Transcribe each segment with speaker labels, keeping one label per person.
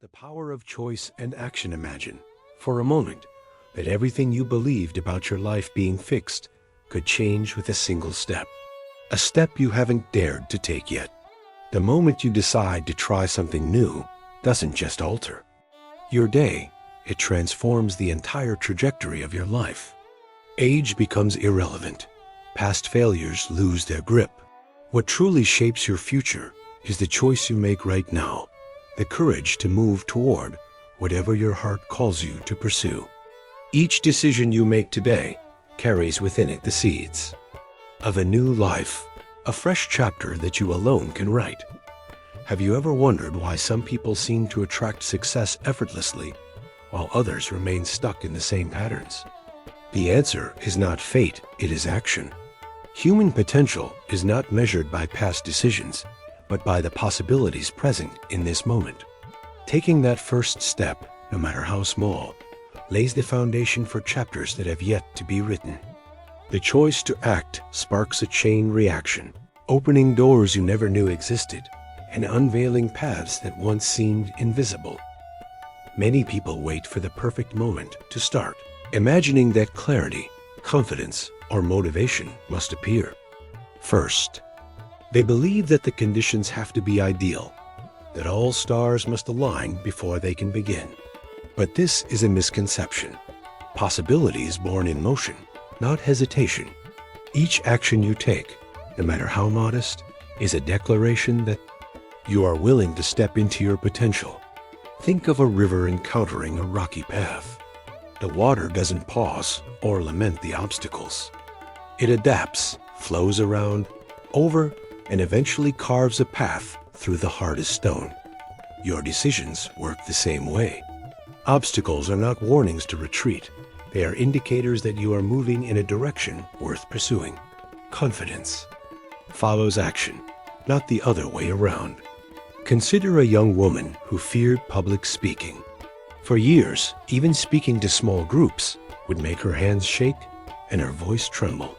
Speaker 1: The power of choice and action. Imagine, for a moment, that everything you believed about your life being fixed could change with a single step. A step you haven't dared to take yet. The moment you decide to try something new doesn't just alter your day, it transforms the entire trajectory of your life. Age becomes irrelevant. Past failures lose their grip. What truly shapes your future is the choice you make right now, the courage to move toward whatever your heart calls you to pursue. Each decision you make today carries within it the seeds of a new life, a fresh chapter that you alone can write. Have you ever wondered why some people seem to attract success effortlessly, while others remain stuck in the same patterns? The answer is not fate, it is action. Human potential is not measured by past decisions, but by the possibilities present in this moment. Taking that first step, no matter how small, lays the foundation for chapters that have yet to be written. The choice to act sparks a chain reaction, opening doors you never knew existed, and unveiling paths that once seemed invisible. Many people wait for the perfect moment to start, imagining that clarity, confidence, or motivation must appear. First, they believe that the conditions have to be ideal, that all stars must align before they can begin. But this is a misconception. Possibility is born in motion, not hesitation. Each action you take, no matter how modest, is a declaration that you are willing to step into your potential. Think of a river encountering a rocky path. The water doesn't pause or lament the obstacles. It adapts, flows around, over, and eventually carves a path through the hardest stone. Your decisions work the same way. Obstacles are not warnings to retreat. They are indicators that you are moving in a direction worth pursuing. Confidence follows action, not the other way around. Consider a young woman who feared public speaking. For years, even speaking to small groups would make her hands shake and her voice tremble.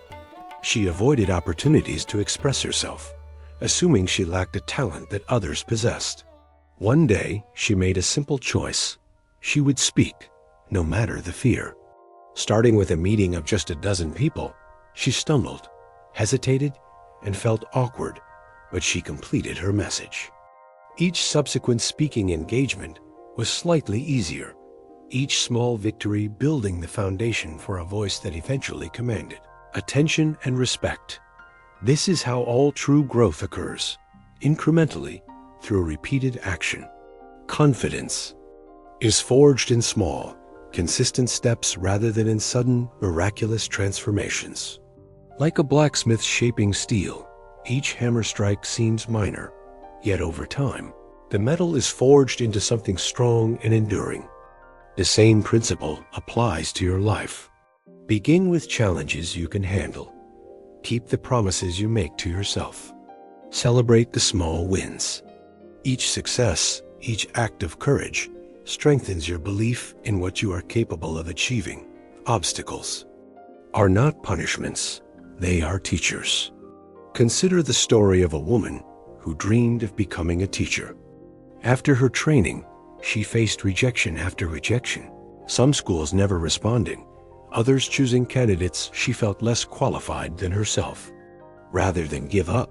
Speaker 1: She avoided opportunities to express herself, assuming she lacked a talent that others possessed. One day, she made a simple choice. She would speak, no matter the fear. Starting with a meeting of just a dozen people, she stumbled, hesitated, and felt awkward, but she completed her message. Each subsequent speaking engagement was slightly easier, each small victory building the foundation for a voice that eventually commanded attention and respect. This is how all true growth occurs, incrementally, through repeated action. Confidence is forged in small, consistent steps rather than in sudden, miraculous transformations. Like a blacksmith shaping steel, each hammer strike seems minor, yet over time, the metal is forged into something strong and enduring. The same principle applies to your life. Begin with challenges you can handle. Keep the promises you make to yourself. Celebrate the small wins. Each success, each act of courage, strengthens your belief in what you are capable of achieving. Obstacles are not punishments, they are teachers. Consider the story of a woman who dreamed of becoming a teacher. After her training, she faced rejection after rejection, some schools never responding, others choosing candidates she felt less qualified than herself. Rather than give up,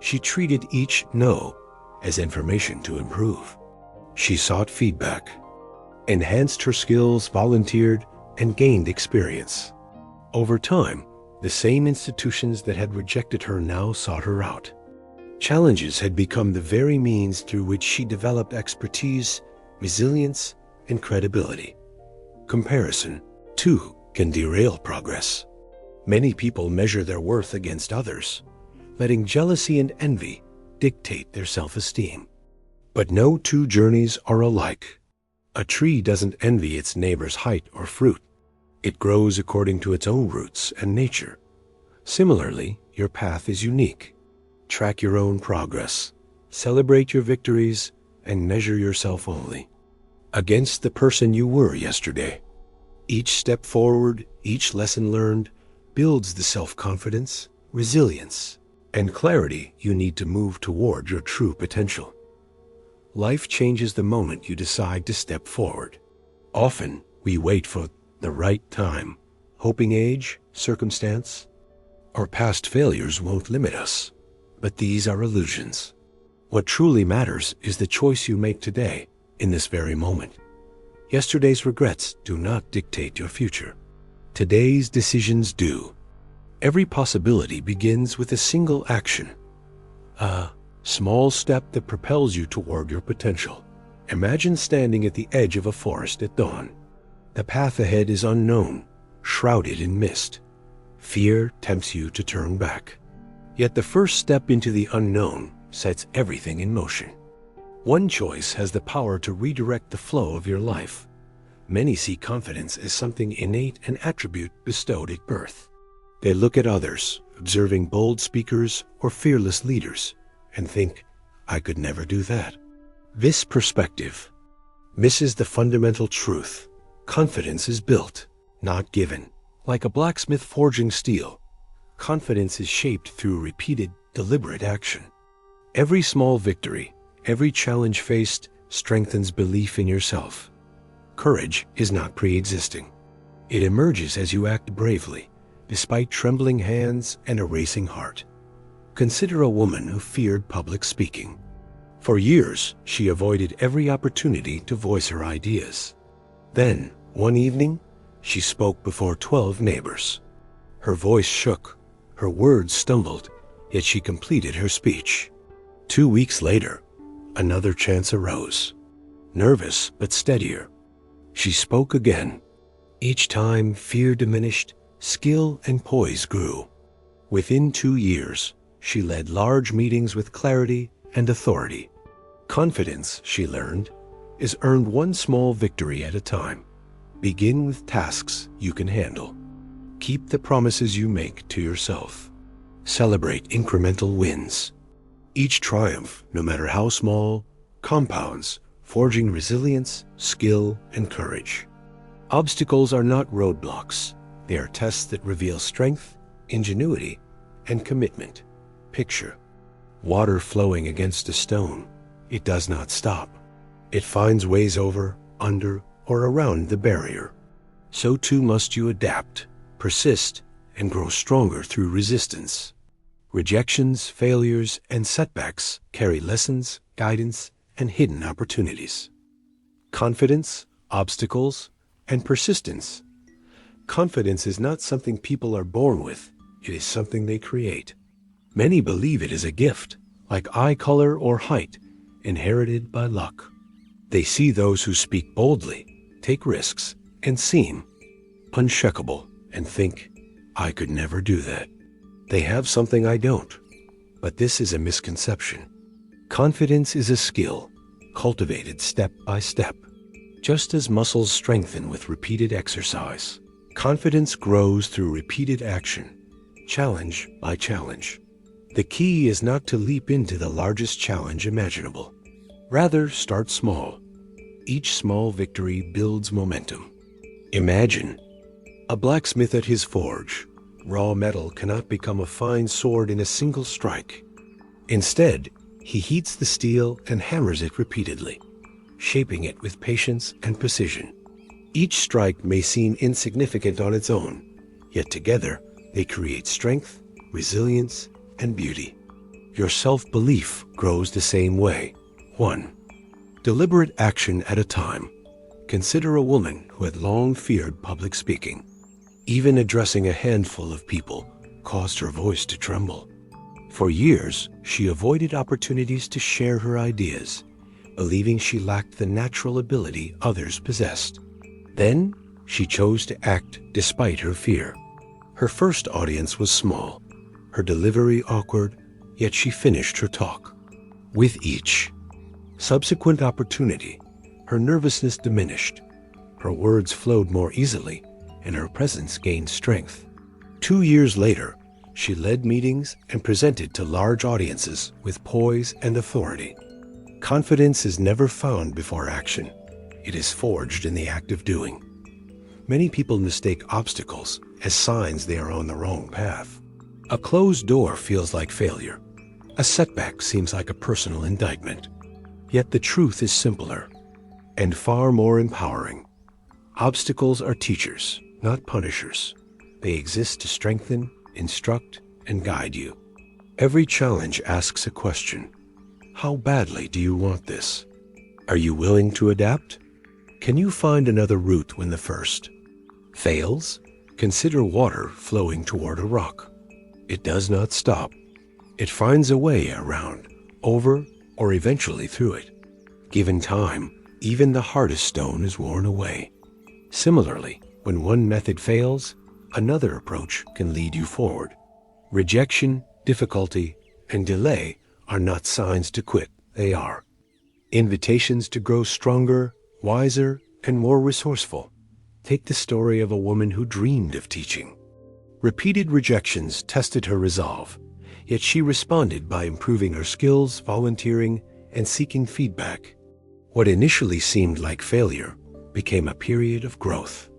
Speaker 1: she treated each no as information to improve. She sought feedback, enhanced her skills, volunteered, and gained experience. Over time, the same institutions that had rejected her now sought her out. Challenges had become the very means through which she developed expertise, resilience, and credibility. Comparison, too, can derail progress. Many people measure their worth against others, letting jealousy and envy dictate their self-esteem. But no two journeys are alike. A tree doesn't envy its neighbor's height or fruit. It grows according to its own roots and nature. Similarly, your path is unique. Track your own progress, celebrate your victories, and measure yourself only against the person you were yesterday. Each step forward, each lesson learned, builds the self-confidence, resilience, and clarity you need to move toward your true potential. Life changes the moment you decide to step forward. Often, we wait for the right time, hoping age, circumstance, or past failures won't limit us. But these are illusions. What truly matters is the choice you make today, in this very moment. Yesterday's regrets do not dictate your future. Today's decisions do. Every possibility begins with a single action. A small step that propels you toward your potential. Imagine standing at the edge of a forest at dawn. The path ahead is unknown, shrouded in mist. Fear tempts you to turn back. Yet the first step into the unknown sets everything in motion. One choice has the power to redirect the flow of your life. Many see confidence as something innate, an attribute bestowed at birth. They look at others, observing bold speakers or fearless leaders, and think, I could never do that. This perspective misses the fundamental truth. Confidence is built, not given. Like a blacksmith forging steel, confidence is shaped through repeated, deliberate action. Every small victory, every challenge faced, strengthens belief in yourself. Courage is not pre-existing. It emerges as you act bravely, despite trembling hands and a racing heart. Consider a woman who feared public speaking. For years, she avoided every opportunity to voice her ideas. Then, one evening, she spoke before 12 neighbors. Her voice shook, her words stumbled, yet she completed her speech. 2 weeks later, another chance arose. Nervous but steadier, she spoke again. Each time, fear diminished, skill and poise grew. Within 2 years, she led large meetings with clarity and authority. Confidence, she learned, is earned one small victory at a time. Begin with tasks you can handle. Keep the promises you make to yourself. Celebrate incremental wins. Each triumph, no matter how small, compounds, forging resilience, skill, and courage. Obstacles are not roadblocks. They are tests that reveal strength, ingenuity, and commitment. Picture water flowing against a stone. It does not stop. It finds ways over, under, or around the barrier. So too must you adapt, persist, and grow stronger through resistance. Rejections, failures, and setbacks carry lessons, guidance, and hidden opportunities. Confidence, obstacles, and persistence. Confidence is not something people are born with. It is something they create. Many believe it is a gift, like eye color or height, inherited by luck. They see those who speak boldly, take risks, and seem unshakable, and think, I could never do that. They have something I don't. But this is a misconception. Confidence is a skill, cultivated step by step. Just as muscles strengthen with repeated exercise, confidence grows through repeated action, challenge by challenge. The key is not to leap into the largest challenge imaginable. Rather, start small. Each small victory builds momentum. Imagine a blacksmith at his forge. Raw metal cannot become a fine sword in a single strike. Instead, he heats the steel and hammers it repeatedly, shaping it with patience and precision. Each strike may seem insignificant on its own, yet together they create strength, resilience, and beauty. Your self-belief grows the same way. 1. Deliberate action at a time. Consider a woman who had long feared public speaking. Even addressing a handful of people caused her voice to tremble. For years, she avoided opportunities to share her ideas, believing she lacked the natural ability others possessed. Then, she chose to act despite her fear. Her first audience was small, her delivery awkward, yet she finished her talk. With each subsequent opportunity, her nervousness diminished, her words flowed more easily, and her presence gained strength. 2 years later, she led meetings and presented to large audiences with poise and authority. Confidence is never found before action. It is forged in the act of doing. Many people mistake obstacles as signs they are on the wrong path. A closed door feels like failure. A setback seems like a personal indictment. Yet the truth is simpler and far more empowering. Obstacles are teachers, not punishers. They exist to strengthen, instruct, and guide you. Every challenge asks a question. How badly do you want this? Are you willing to adapt? Can you find another route when the first fails? Consider water flowing toward a rock. It does not stop. It finds a way around, over, or eventually through it. Given time, even the hardest stone is worn away. Similarly, when one method fails, another approach can lead you forward. Rejection, difficulty, and delay are not signs to quit. They are invitations to grow stronger, wiser, and more resourceful. Take the story of a woman who dreamed of teaching. Repeated rejections tested her resolve, yet she responded by improving her skills, volunteering, and seeking feedback. What initially seemed like failure became a period of growth.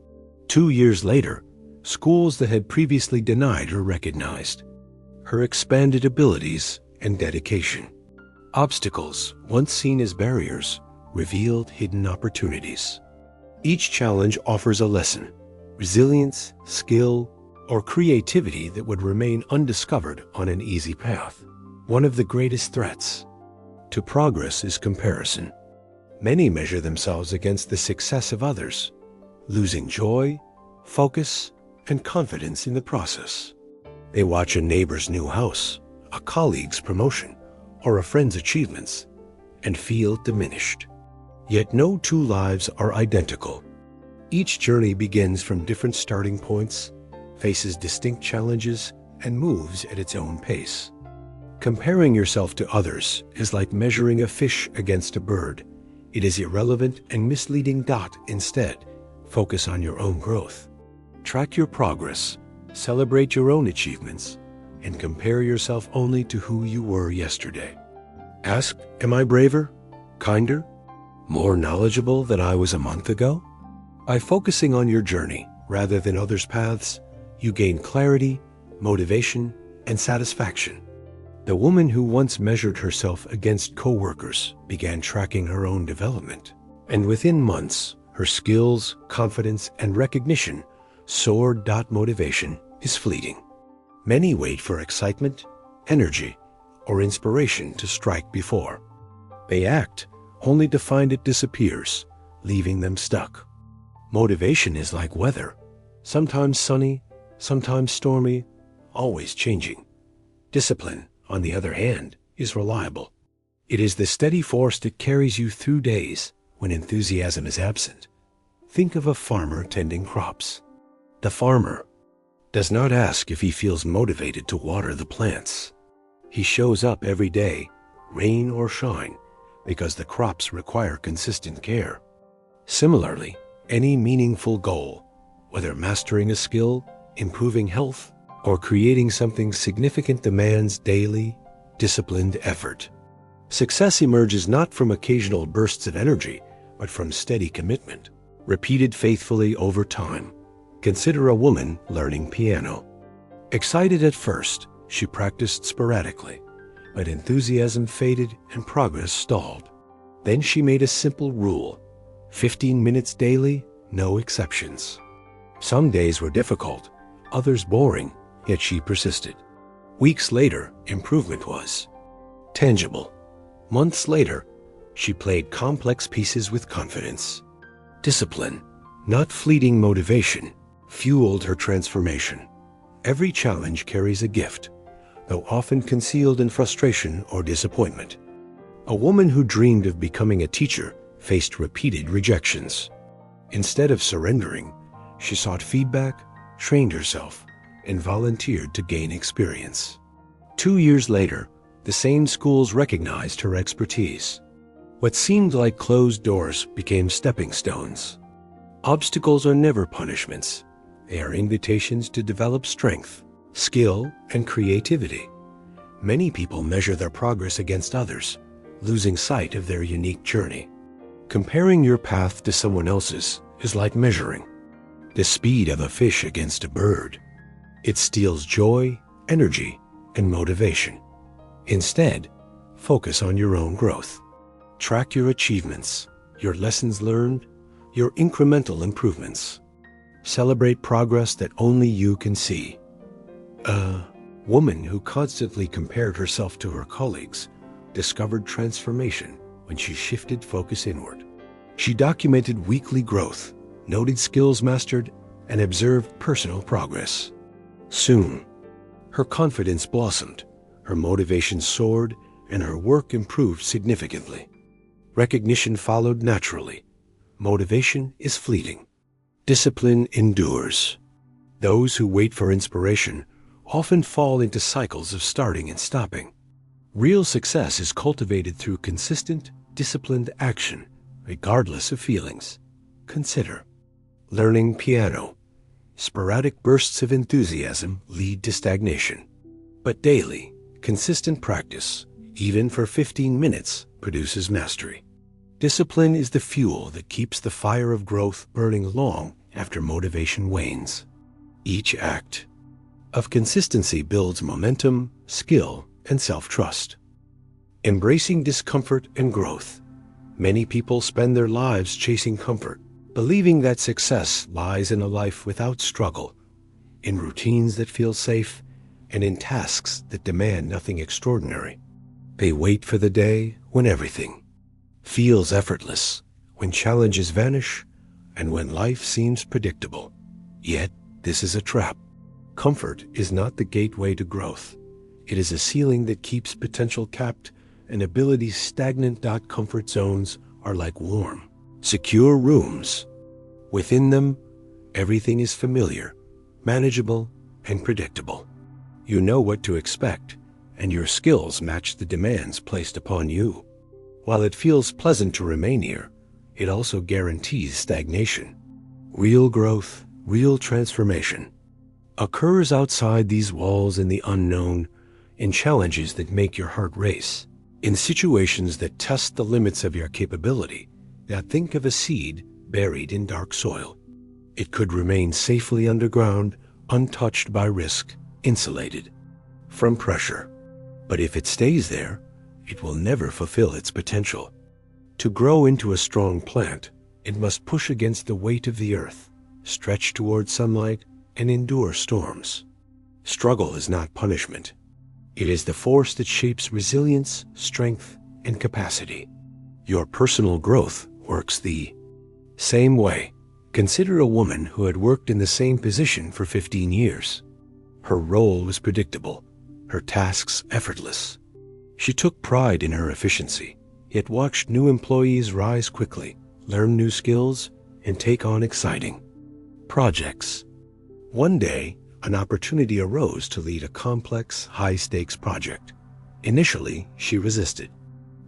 Speaker 1: 2 years later, schools that had previously denied her recognized her expanded abilities and dedication. Obstacles, once seen as barriers, revealed hidden opportunities. Each challenge offers a lesson, resilience, skill, or creativity that would remain undiscovered on an easy path. One of the greatest threats to progress is comparison. Many measure themselves against the success of others, losing joy, focus, and confidence in the process. They watch a neighbor's new house, a colleague's promotion, or a friend's achievements, and feel diminished. Yet no two lives are identical. Each journey begins from different starting points, faces distinct challenges, and moves at its own pace. Comparing yourself to others is like measuring a fish against a bird. It is irrelevant and misleading. Instead, focus on your own growth. Track your progress, celebrate your own achievements, and compare yourself only to who you were yesterday. Ask, am I braver, kinder, more knowledgeable than I was a month ago? By focusing on your journey rather than others' paths, you gain clarity, motivation, and satisfaction. The woman who once measured herself against coworkers began tracking her own development, and within months, her skills, confidence, and recognition soared. Motivation is fleeting. Many wait for excitement, energy, or inspiration to strike before they act, only to find it disappears, leaving them stuck. Motivation is like weather, sometimes sunny, sometimes stormy, always changing. Discipline, on the other hand, is reliable. It is the steady force that carries you through days when enthusiasm is absent. Think of a farmer tending crops. The farmer does not ask if he feels motivated to water the plants. He shows up every day, rain or shine, because the crops require consistent care. Similarly, any meaningful goal, whether mastering a skill, improving health, or creating something significant, demands daily, disciplined effort. Success emerges not from occasional bursts of energy, but from steady commitment, repeated faithfully over time. Consider a woman learning piano. Excited at first, she practiced sporadically, but enthusiasm faded and progress stalled. Then she made a simple rule: 15 minutes daily, no exceptions. Some days were difficult, others boring, yet she persisted. Weeks later, improvement was tangible. Months later, she played complex pieces with confidence. Discipline, not fleeting motivation, fueled her transformation. Every challenge carries a gift, though often concealed in frustration or disappointment. A woman who dreamed of becoming a teacher faced repeated rejections. Instead of surrendering, she sought feedback, trained herself, and volunteered to gain experience. 2 years later, the same schools recognized her expertise. What seemed like closed doors became stepping stones. Obstacles are never punishments. They are invitations to develop strength, skill, and creativity. Many people measure their progress against others, losing sight of their unique journey. Comparing your path to someone else's is like measuring the speed of a fish against a bird. It steals joy, energy, and motivation. Instead, focus on your own growth. Track your achievements, your lessons learned, your incremental improvements. Celebrate progress that only you can see. A woman who constantly compared herself to her colleagues discovered transformation when she shifted focus inward. She documented weekly growth, noted skills mastered, and observed personal progress. Soon, her confidence blossomed, her motivation soared, and her work improved significantly. Recognition followed naturally. Motivation is fleeting. Discipline endures. Those who wait for inspiration often fall into cycles of starting and stopping. Real success is cultivated through consistent, disciplined action, regardless of feelings. Consider learning piano. Sporadic bursts of enthusiasm lead to stagnation. But daily, consistent practice, even for 15 minutes, produces mastery. Discipline is the fuel that keeps the fire of growth burning long after motivation wanes. Each act of consistency builds momentum, skill, and self-trust. Embracing discomfort and growth. Many people spend their lives chasing comfort, believing that success lies in a life without struggle, in routines that feel safe, and in tasks that demand nothing extraordinary. They wait for the day when everything feels effortless, when challenges vanish, and when life seems predictable. Yet, this is a trap. Comfort is not the gateway to growth. It is a ceiling that keeps potential capped and abilities stagnant. Comfort zones are like warm, secure rooms. Within them, everything is familiar, manageable, and predictable. You know what to expect, and your skills match the demands placed upon you. While it feels pleasant to remain here, it also guarantees stagnation. Real growth, real transformation, occurs outside these walls in the unknown, in challenges that make your heart race, in situations that test the limits of your capability. Now think of a seed buried in dark soil. It could remain safely underground, untouched by risk, insulated from pressure. But if it stays there, it will never fulfill its potential. To grow into a strong plant, it must push against the weight of the earth, stretch toward sunlight, and endure storms. Struggle is not punishment. It is the force that shapes resilience, strength, and capacity. Your personal growth works the same way. Consider a woman who had worked in the same position for 15 years. Her role was predictable, her tasks effortless. She took pride in her efficiency, yet watched new employees rise quickly, learn new skills, and take on exciting projects. One day, an opportunity arose to lead a complex, high-stakes project. Initially, she resisted.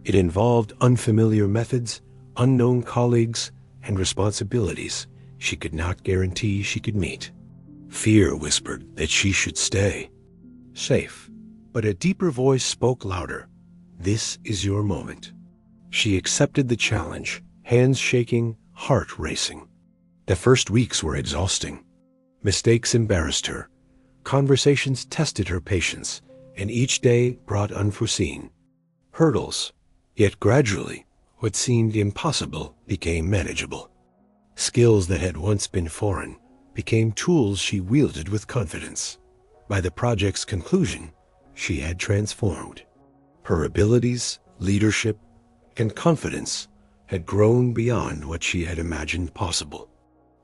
Speaker 1: It involved unfamiliar methods, unknown colleagues, and responsibilities she could not guarantee she could meet. Fear whispered that she should stay safe, but a deeper voice spoke louder. This is your moment. She accepted the challenge, hands shaking, heart racing. The first weeks were exhausting. Mistakes embarrassed her. Conversations tested her patience, and each day brought unforeseen hurdles. Yet gradually, what seemed impossible became manageable. Skills that had once been foreign became tools she wielded with confidence. By the project's conclusion, she had transformed. Her abilities, leadership, and confidence had grown beyond what she had imagined possible.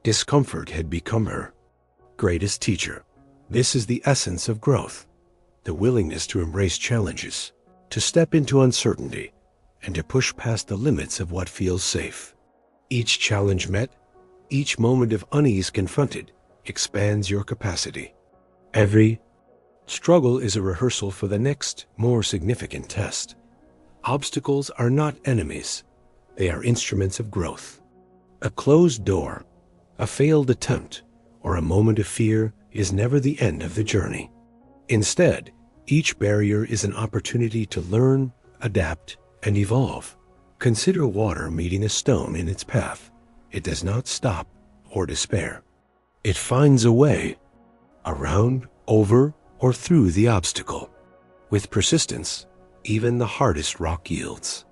Speaker 1: Discomfort had become her greatest teacher. This is the essence of growth, the willingness to embrace challenges, to step into uncertainty, and to push past the limits of what feels safe. Each challenge met, each moment of unease confronted, expands your capacity. Every struggle is a rehearsal for the next, more significant test. Obstacles are not enemies. They are instruments of growth. A closed door, a failed attempt, or a moment of fear is never the end of the journey. Instead, each barrier is an opportunity to learn, adapt, and evolve. Consider water meeting a stone in its path. It does not stop or despair. It finds a way around, over, or through the obstacle. With persistence, even the hardest rock yields.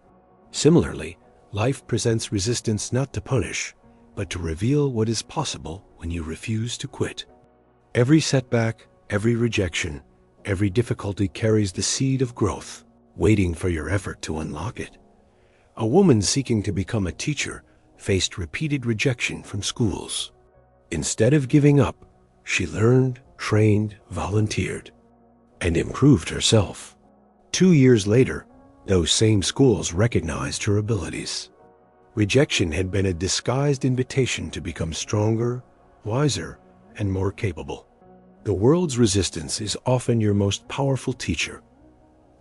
Speaker 1: Similarly, life presents resistance not to punish, but to reveal what is possible when you refuse to quit. Every setback, every rejection, every difficulty carries the seed of growth, waiting for your effort to unlock it. A woman seeking to become a teacher faced repeated rejection from schools. Instead of giving up, she learned, trained, volunteered, and improved herself. 2 years later, those same schools recognized her abilities. Rejection had been a disguised invitation to become stronger, wiser, and more capable. The world's resistance is often your most powerful teacher.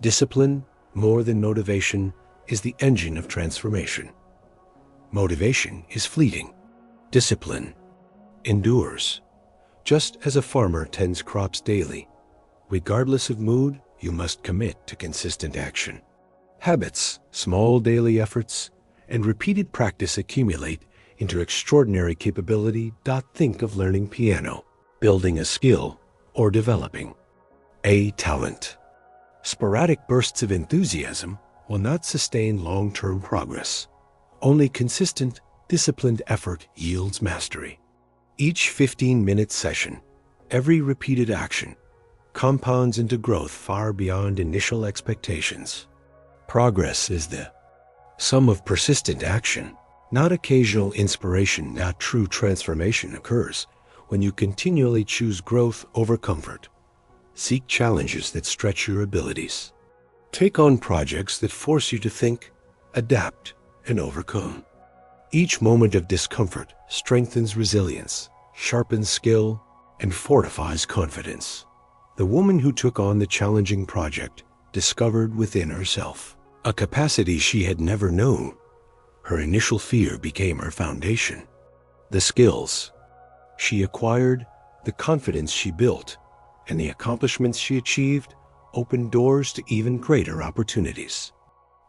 Speaker 1: Discipline, more than motivation, is the engine of transformation. Motivation is fleeting. Discipline endures. Just as a farmer tends crops daily, regardless of mood, you must commit to consistent action. Habits, small daily efforts, and repeated practice accumulate into extraordinary capability. Think of learning piano, building a skill, or developing a talent. Sporadic bursts of enthusiasm will not sustain long-term progress. Only consistent, disciplined effort yields mastery. Each 15-minute session, every repeated action, compounds into growth far beyond initial expectations. Progress is the sum of persistent action, not occasional inspiration. That true transformation occurs when you continually choose growth over comfort. Seek challenges that stretch your abilities. Take on projects that force you to think, adapt, and overcome. Each moment of discomfort strengthens resilience, sharpens skill, and fortifies confidence. The woman who took on the challenging project discovered within herself a capacity she had never known. Her initial fear became her foundation. The skills she acquired, the confidence she built, and the accomplishments she achieved opened doors to even greater opportunities.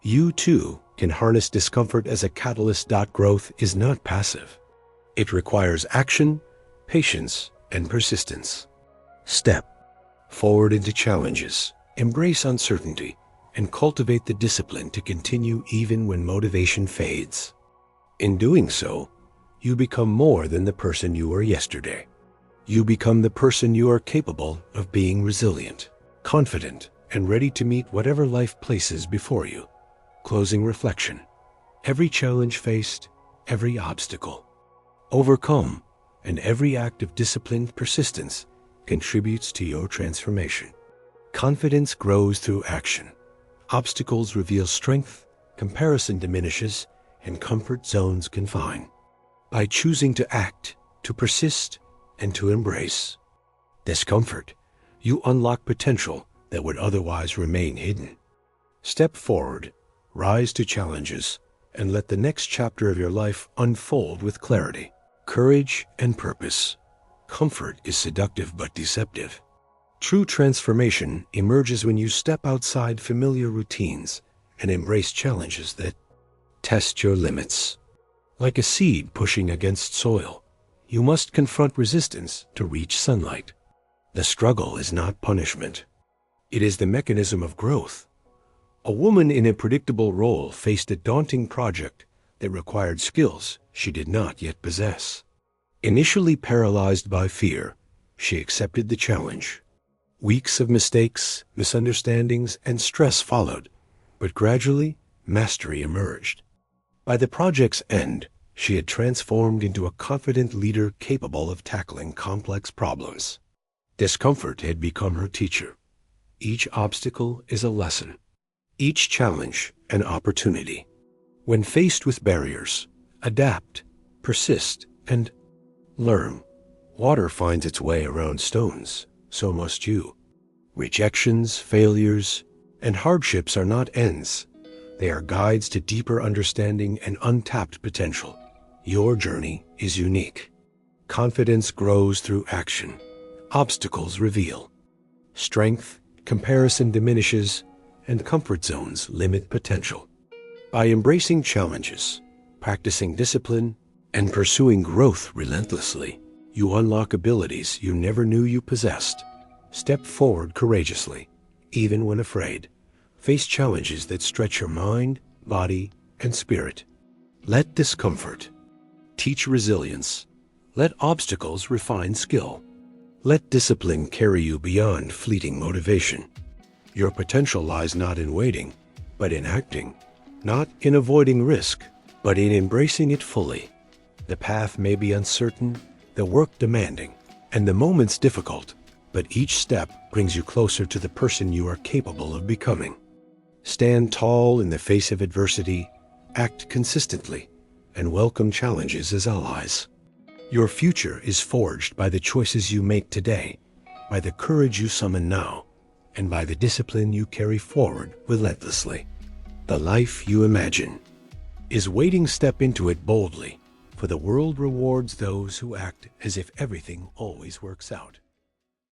Speaker 1: You too can harness discomfort as a catalyst. Growth is not passive. It requires action, patience, and persistence. Step forward into challenges, embrace uncertainty, and cultivate the discipline to continue even when motivation fades. In doing so, you become more than the person you were yesterday. You become the person you are capable of being: resilient, confident, and ready to meet whatever life places before you. Closing reflection. Every challenge faced, every obstacle overcome, and every act of disciplined persistence contributes to your transformation. Confidence grows through action. Obstacles reveal strength, comparison diminishes, and comfort zones confine. By choosing to act, to persist, and to embrace discomfort, you unlock potential that would otherwise remain hidden. Step forward, rise to challenges, and let the next chapter of your life unfold with clarity, courage, and purpose. Comfort is seductive but deceptive. True transformation emerges when you step outside familiar routines and embrace challenges that test your limits. Like a seed pushing against soil, you must confront resistance to reach sunlight. The struggle is not punishment. It is the mechanism of growth. A woman in a predictable role faced a daunting project that required skills she did not yet possess. Initially paralyzed by fear, she accepted the challenge. Weeks of mistakes, misunderstandings, and stress followed, but gradually, mastery emerged. By the project's end, she had transformed into a confident leader capable of tackling complex problems. Discomfort had become her teacher. Each obstacle is a lesson. Each challenge an opportunity. When faced with barriers, adapt, persist, and learn. Water finds its way around stones, so must you. Rejections, failures, and hardships are not ends. They are guides to deeper understanding and untapped potential. Your journey is unique. Confidence grows through action. Obstacles reveal strength, comparison diminishes, and comfort zones limit potential. By embracing challenges, practicing discipline, and pursuing growth relentlessly, you unlock abilities you never knew you possessed. Step forward courageously, even when afraid. Face challenges that stretch your mind, body, and spirit. Let discomfort teach resilience. Let obstacles refine skill. Let discipline carry you beyond fleeting motivation. Your potential lies not in waiting, but in acting, not in avoiding risk, but in embracing it fully. The path may be uncertain, the work demanding, and the moments difficult, but each step brings you closer to the person you are capable of becoming. Stand tall in the face of adversity, act consistently, and welcome challenges as allies. Your future is forged by the choices you make today, by the courage you summon now, and by the discipline you carry forward relentlessly. The life you imagine is waiting. Step into it boldly, for the world rewards those who act as if everything always works out.